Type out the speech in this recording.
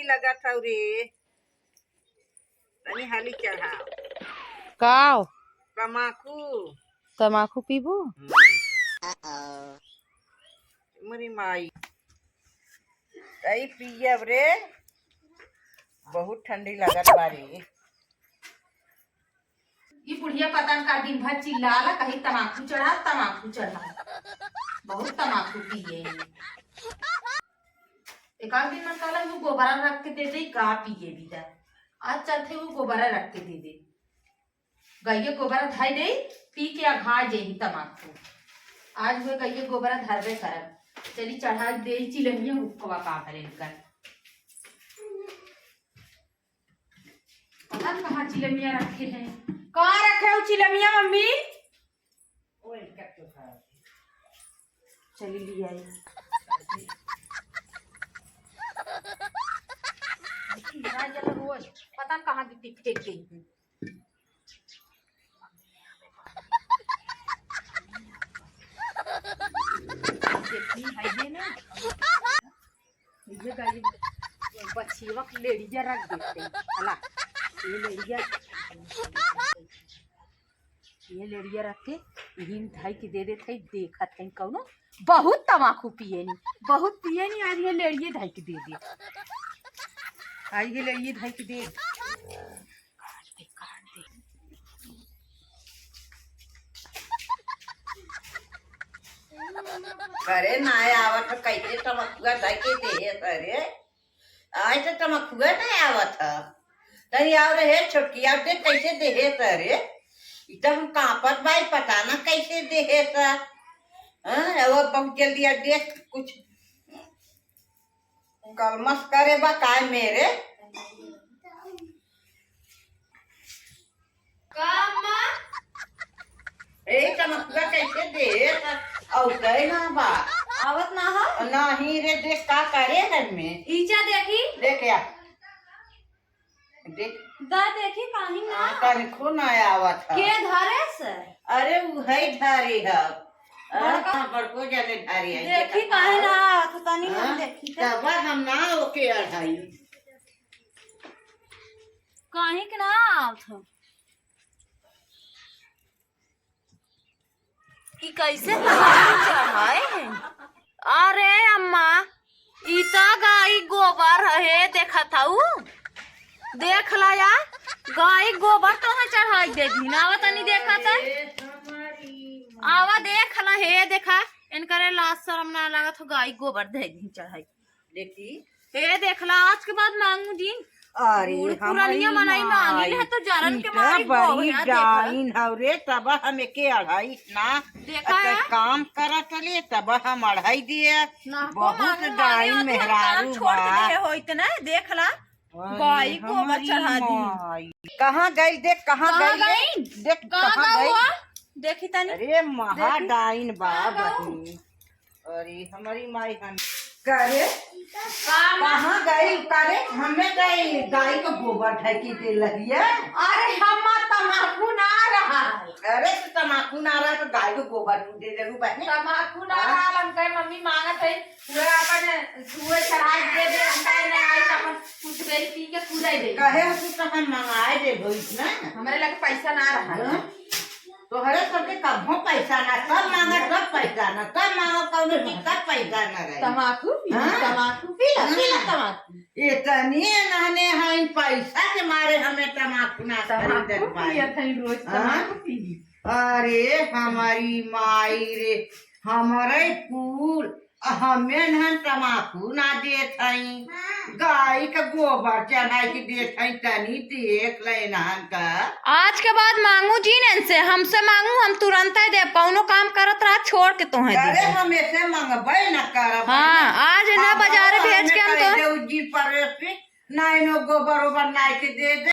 लगा था रे तनी हाली चढ़ाओ काव तमाकू तमाकू पीबू। मरी माई तई पियब रे बहुत ठंडी लगत बारी। ये बुढ़िया पता का दिन भर चिल्लाला कहीं तमाकू चढ़ा बहुत तमाकू पिए। एक आध दिन में कहला वो गोबरा रख के दे दे का पिए बिदा। आज चलते वो गोबरा रख के दे दे गइये गोबरा धाई दे पी के घा जेही तमाकू। आज हुए गइये गोबरा धरबे करब चली चढ़ा दे चिलमिया हुक्का का करे कर पता नहीं कहाँ चिलमिया रखे हैं। कहाँ रखे हो चिलमिया मम्मी? चली लिया रोज पता कहाँ गिट्टी फेंक गई हूँ। बच्ची वक्त लेड़िया रख देते हला ये लेड़िया रख के यही धाई के दे देते देखत कहीं कौनो बहुत तमाकू पिए नहीं बहुत पिए नहीं। आज ये लेड़िए धाई के दे दिया आज ये लेड़िए धाई के दे अरे ना आवत है, कैसे तमकुआ धाई के दे अरे आज तो तमकुआ नहीं आवत है तनी आओ रे छोटकी आओ दे कैसे दे अरे इतना हम कांपत भाई पता ना कैसे दे वो बहुत जल्दी देख कुछ कलमस करे बा काय मेरे तमकुआ कैसे दे और कहे ना बा आवत ना हो नहीं रे देख का करे घर में ईचा देखी देख या देख दा देखी कहीं ना तनिको ना आवत है। के धरे से अरे वो है धारी है बड़को ज्यादा धारी है देखी काहे ना आवत तनी हम देखी तब हम ना ओके अढ़ाई काहे के ना आवत हो कि कैसे चढ़ाए हैं। अरे अम्मा इता गाय गोबर है देखा था देख ला या गाय गोबर तो है चढ़ाई दे दी ना आवा तनी देखा था आवा देख ला हे देखा इनकरे लाज शर्म ना लगा तो गाय गोबर दे दी चढ़ाई देखी हे देख ला आज के बाद मांगू जी अरे पुरानिया मनाई मांगी है तो जानन के मारी बड़ी डाइन हवरे तब हम एके अढ़ाई ना देखा है? काम करा चले तब हम अढ़ाई दिए ना बहुत डाइन मेहरारू छोड़ दे हो इतना देख ला गाय गोबर चढ़ा दी कहाँ गई देख कहाँ गई देख कहाँ गई देखी तनी अरे महा डाइन बा बहनी अरे हमारी माई हम करे कहाँ गई करे हमें गई गाय को गोबर ढकी दे लगी है। अरे हम तमाकू ना रहा अरे तो तमाकू ना रहा तो गाय को गोबर दे दे बहनी तमाकू ना रहा हम कहे मम्मी मांगत है पूरा अपन सुए चढ़ा दे दे हम कहे ना आई तो अपन कुछ गई पी के पूरा दे कहे तू तो हम मंगाए दे भइस ना हमारे लगे पैसा ना रहा तो हरे सबके कभो पैसा ना सब मांगा सब पैसा ना सब मांगो कौनो दिक्कत पैसा ना रहे तमाकू पी ला तमाकू इतनी नहने हैं पैसा के मारे हमें तमाकू ना खरीद पाए रोज तमाकू पी अरे हमारी माई रे हमारे कुल हमें न तमाकू ना देत हई गाय का गोबर चढ़ाई के देत हई तनी देख लेना का आज के बाद मांगू जी से हमसे मांगू हम तुरंत ही दे कौनो काम करत रहा छोड़ के तो है अरे हम ऐसे मंगबे न करब हाँ आज ना बाजार भेज के हम तो जी पर ना नो गोबर ओबर ना के दे दे